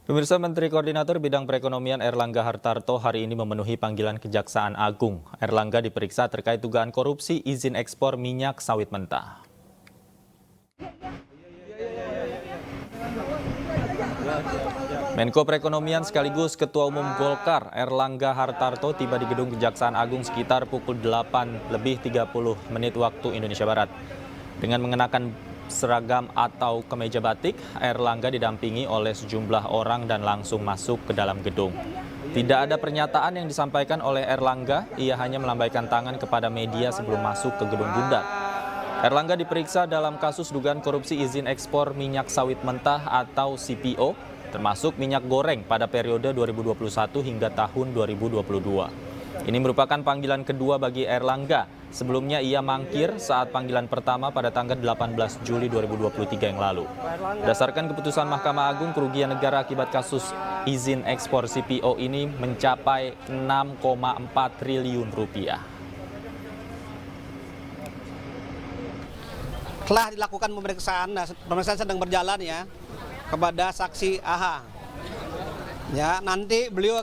Pemirsa, Menteri Koordinator Bidang Perekonomian Erlangga Hartarto hari ini memenuhi panggilan Kejaksaan Agung. Erlangga diperiksa terkait dugaan korupsi izin ekspor minyak sawit mentah. Menko Perekonomian sekaligus Ketua Umum Golkar Erlangga Hartarto tiba di gedung Kejaksaan Agung sekitar pukul 8:30 waktu Indonesia Barat. Dengan mengenakan seragam atau kemeja batik, Erlangga didampingi oleh sejumlah orang dan langsung masuk ke dalam gedung. Tidak ada pernyataan yang disampaikan oleh Erlangga, ia hanya melambaikan tangan kepada media sebelum masuk ke gedung bundar. Erlangga diperiksa dalam kasus dugaan korupsi izin ekspor minyak sawit mentah atau CPO, termasuk minyak goreng pada periode 2021 hingga tahun 2022. Ini merupakan panggilan kedua bagi Erlangga. Sebelumnya ia mangkir saat panggilan pertama pada tanggal 18 Juli 2023 yang lalu. Berdasarkan keputusan Mahkamah Agung, kerugian negara akibat kasus izin ekspor CPO ini mencapai 6,4 triliun rupiah. Telah dilakukan pemeriksaan sedang berjalan ya kepada saksi AH. Ya, nanti beliau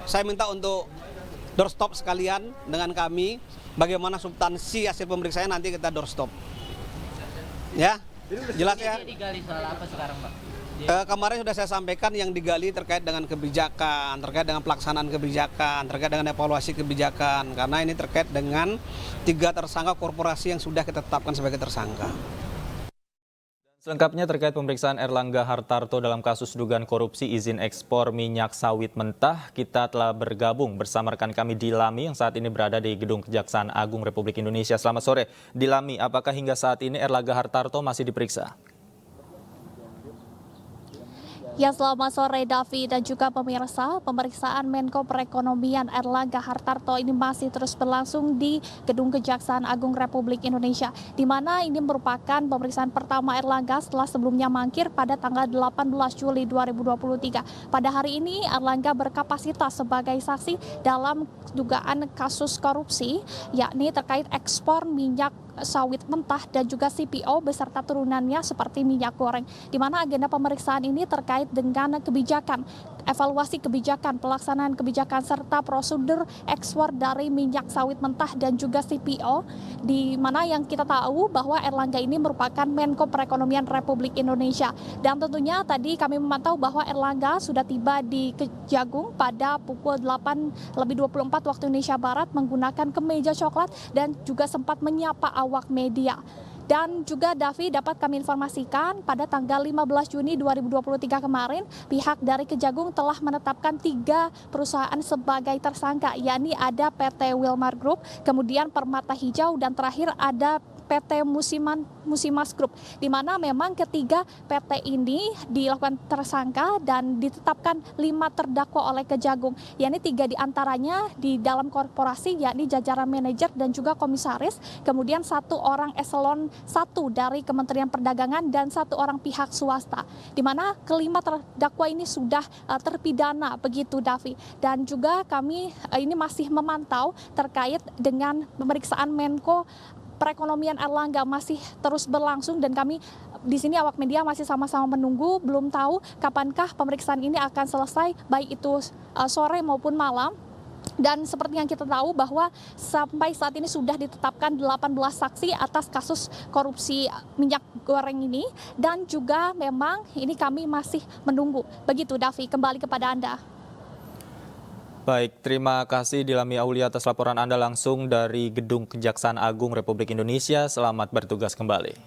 saya minta untuk doorstop sekalian dengan kami. Bagaimana substansi hasil pemeriksaan nanti kita doorstop. Ya, jelas ya. Digali soal apa sekarang, Pak? Kemarin sudah saya sampaikan yang digali terkait dengan kebijakan, terkait dengan pelaksanaan kebijakan, terkait dengan evaluasi kebijakan. Karena ini terkait dengan 3 tersangka korporasi yang sudah kita tetapkan sebagai tersangka. Selengkapnya terkait pemeriksaan Erlangga Hartarto dalam kasus dugaan korupsi izin ekspor minyak sawit mentah, kita telah bergabung bersama rekan kami Dilami yang saat ini berada di Gedung Kejaksaan Agung Republik Indonesia. Selamat sore, Dilami. Apakah hingga saat ini Erlangga Hartarto masih diperiksa? Ya, selamat sore Davi dan juga pemirsa. Pemeriksaan Menko Perekonomian Erlangga Hartarto ini masih terus berlangsung di Gedung Kejaksaan Agung Republik Indonesia, di mana ini merupakan pemeriksaan pertama Erlangga setelah sebelumnya mangkir pada tanggal 18 Juli 2023. Pada hari ini Erlangga berkapasitas sebagai saksi dalam dugaan kasus korupsi, yakni terkait ekspor minyak sawit mentah dan juga CPO beserta turunannya seperti minyak goreng, di mana agenda pemeriksaan ini terkait dengan kebijakan, evaluasi kebijakan, pelaksanaan kebijakan serta prosedur ekspor dari minyak sawit mentah dan juga CPO, di mana yang kita tahu bahwa Erlangga ini merupakan Menko Perekonomian Republik Indonesia. Dan tentunya tadi kami memantau bahwa Erlangga sudah tiba di Kejagung pada pukul 8:24 waktu Indonesia Barat menggunakan kemeja coklat dan juga sempat menyapa awak media. Dan juga Davi, dapat kami informasikan pada tanggal 15 Juni 2023 kemarin, pihak dari Kejagung telah menetapkan 3 perusahaan sebagai tersangka, yakni ada PT Wilmar Group, kemudian Permata Hijau, dan terakhir ada PT Musimas Group, di mana memang ketiga PT ini dilakukan tersangka dan ditetapkan 5 terdakwa oleh Kejagung, yakni 3 diantaranya di dalam korporasi, yakni jajaran manajer dan juga komisaris, kemudian 1 orang eselon 1 dari Kementerian Perdagangan dan 1 orang pihak swasta, di mana kelima terdakwa ini sudah terpidana begitu Davi. Dan juga kami ini masih memantau terkait dengan pemeriksaan Menko Perekonomian Erlangga masih terus berlangsung dan kami di sini awak media masih sama-sama menunggu, belum tahu kapankah pemeriksaan ini akan selesai, baik itu sore maupun malam. Dan seperti yang kita tahu bahwa sampai saat ini sudah ditetapkan 18 saksi atas kasus korupsi minyak goreng ini, dan juga memang ini kami masih menunggu. Begitu Davi, kembali kepada Anda. Baik, terima kasih Dilami Aulia atas laporan Anda langsung dari Gedung Kejaksaan Agung Republik Indonesia. Selamat bertugas kembali.